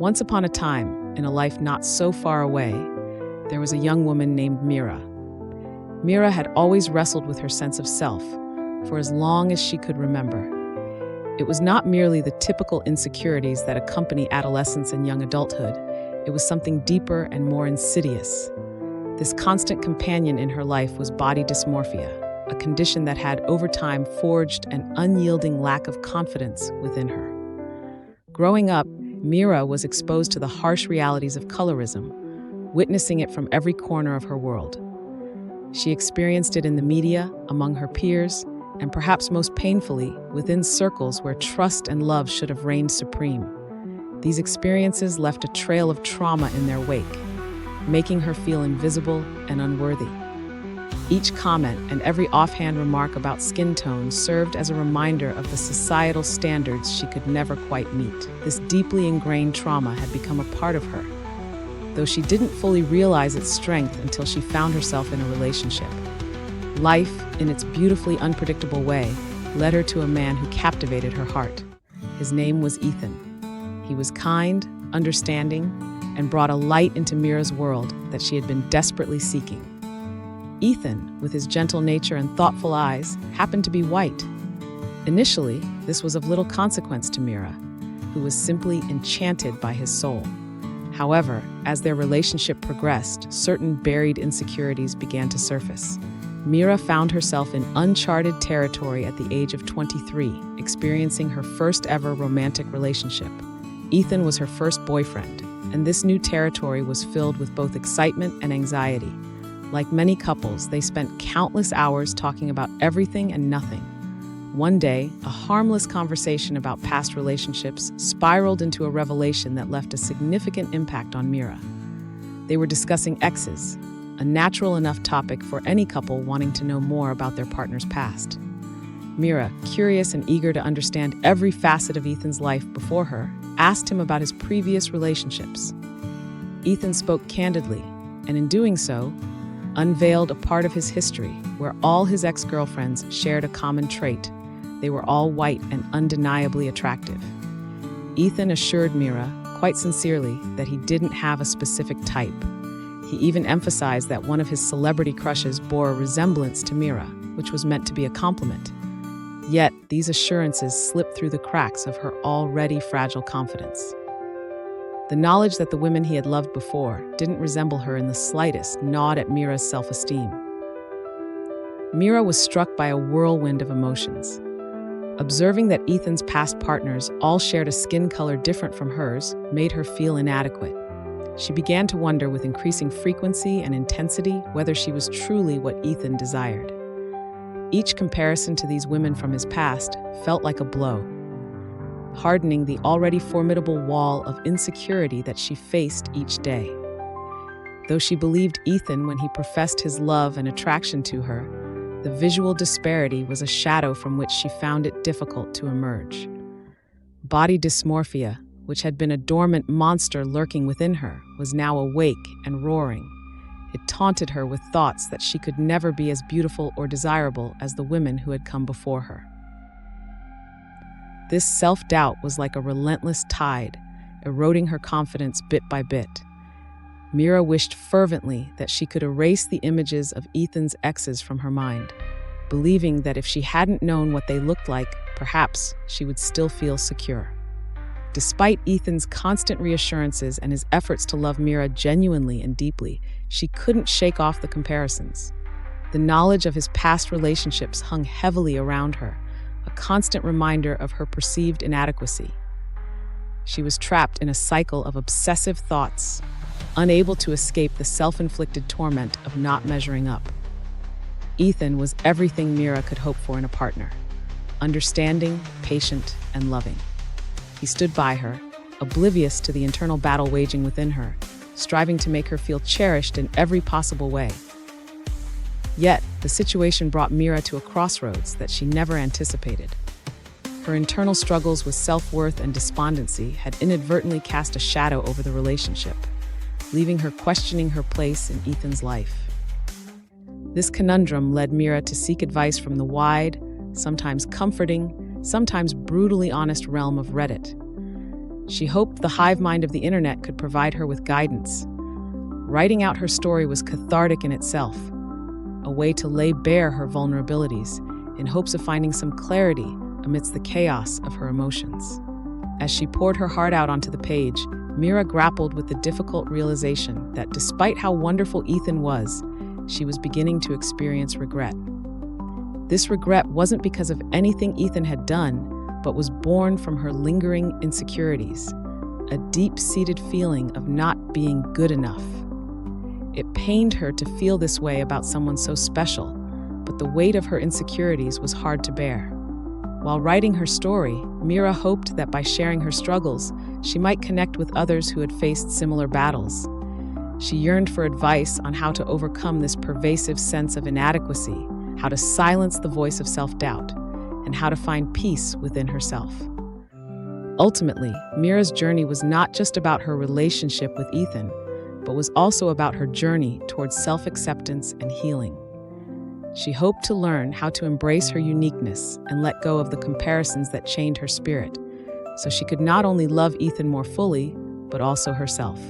Once upon a time, in a life not so far away, there was a young woman named Meera. Meera had always wrestled with her sense of self for as long as she could remember. It was not merely the typical insecurities that accompany adolescence and young adulthood. It was something deeper and more insidious. This constant companion in her life was body dysmorphia, a condition that had over time forged an unyielding lack of confidence within her. Growing up, Meera was exposed to the harsh realities of colorism, witnessing it from every corner of her world. She experienced it in the media, among her peers, and perhaps most painfully, within circles where trust and love should have reigned supreme. These experiences left a trail of trauma in their wake, making her feel invisible and unworthy. Each comment and every offhand remark about skin tone served as a reminder of the societal standards she could never quite meet. This deeply ingrained trauma had become a part of her, though she didn't fully realize its strength until she found herself in a relationship. Life, in its beautifully unpredictable way, led her to a man who captivated her heart. His name was Ethan. He was kind, understanding, and brought a light into Meera's world that she had been desperately seeking. Ethan, with his gentle nature and thoughtful eyes, happened to be white. Initially, this was of little consequence to Meera, who was simply enchanted by his soul. However, as their relationship progressed, certain buried insecurities began to surface. Meera found herself in uncharted territory at the age of 23, experiencing her first ever romantic relationship. Ethan was her first boyfriend, and this new territory was filled with both excitement and anxiety. Like many couples, they spent countless hours talking about everything and nothing. One day, a harmless conversation about past relationships spiraled into a revelation that left a significant impact on Meera. They were discussing exes, a natural enough topic for any couple wanting to know more about their partner's past. Meera, curious and eager to understand every facet of Ethan's life before her, asked him about his previous relationships. Ethan spoke candidly, and in doing so, unveiled a part of his history where all his ex-girlfriends shared a common trait. They were all white and undeniably attractive. Ethan assured Meera, quite sincerely, that he didn't have a specific type. He even emphasized that one of his celebrity crushes bore a resemblance to Meera, which was meant to be a compliment. Yet, these assurances slipped through the cracks of her already fragile confidence. The knowledge that the women he had loved before didn't resemble her in the slightest gnawed at Meera's self-esteem. Meera was struck by a whirlwind of emotions. Observing that Ethan's past partners all shared a skin color different from hers made her feel inadequate. She began to wonder with increasing frequency and intensity whether she was truly what Ethan desired. Each comparison to these women from his past felt like a blow, hardening the already formidable wall of insecurity that she faced each day. Though she believed Ethan when he professed his love and attraction to her, the visual disparity was a shadow from which she found it difficult to emerge. Body dysmorphia, which had been a dormant monster lurking within her, was now awake and roaring. It taunted her with thoughts that she could never be as beautiful or desirable as the women who had come before her. This self-doubt was like a relentless tide, eroding her confidence bit by bit. Meera wished fervently that she could erase the images of Ethan's exes from her mind, believing that if she hadn't known what they looked like, perhaps she would still feel secure. Despite Ethan's constant reassurances and his efforts to love Meera genuinely and deeply, she couldn't shake off the comparisons. The knowledge of his past relationships hung heavily around her, a constant reminder of her perceived inadequacy. She was trapped in a cycle of obsessive thoughts, unable to escape the self-inflicted torment of not measuring up. Ethan was everything Meera could hope for in a partner: understanding, patient, and loving. He stood by her, oblivious to the internal battle waging within her, striving to make her feel cherished in every possible way. Yet, the situation brought Meera to a crossroads that she never anticipated. Her internal struggles with self-worth and despondency had inadvertently cast a shadow over the relationship, leaving her questioning her place in Ethan's life. This conundrum led Meera to seek advice from the wide, sometimes comforting, sometimes brutally honest realm of Reddit. She hoped the hive mind of the internet could provide her with guidance. Writing out her story was cathartic in itself, a way to lay bare her vulnerabilities in hopes of finding some clarity amidst the chaos of her emotions. As she poured her heart out onto the page, Meera grappled with the difficult realization that despite how wonderful Ethan was, she was beginning to experience regret. This regret wasn't because of anything Ethan had done, but was born from her lingering insecurities, a deep-seated feeling of not being good enough. It pained her to feel this way about someone so special, but the weight of her insecurities was hard to bear. While writing her story, Meera hoped that by sharing her struggles, she might connect with others who had faced similar battles. She yearned for advice on how to overcome this pervasive sense of inadequacy, how to silence the voice of self-doubt, and how to find peace within herself. Ultimately, Meera's journey was not just about her relationship with Ethan, but was also about her journey towards self-acceptance and healing. She hoped to learn how to embrace her uniqueness and let go of the comparisons that chained her spirit, so she could not only love Ethan more fully, but also herself.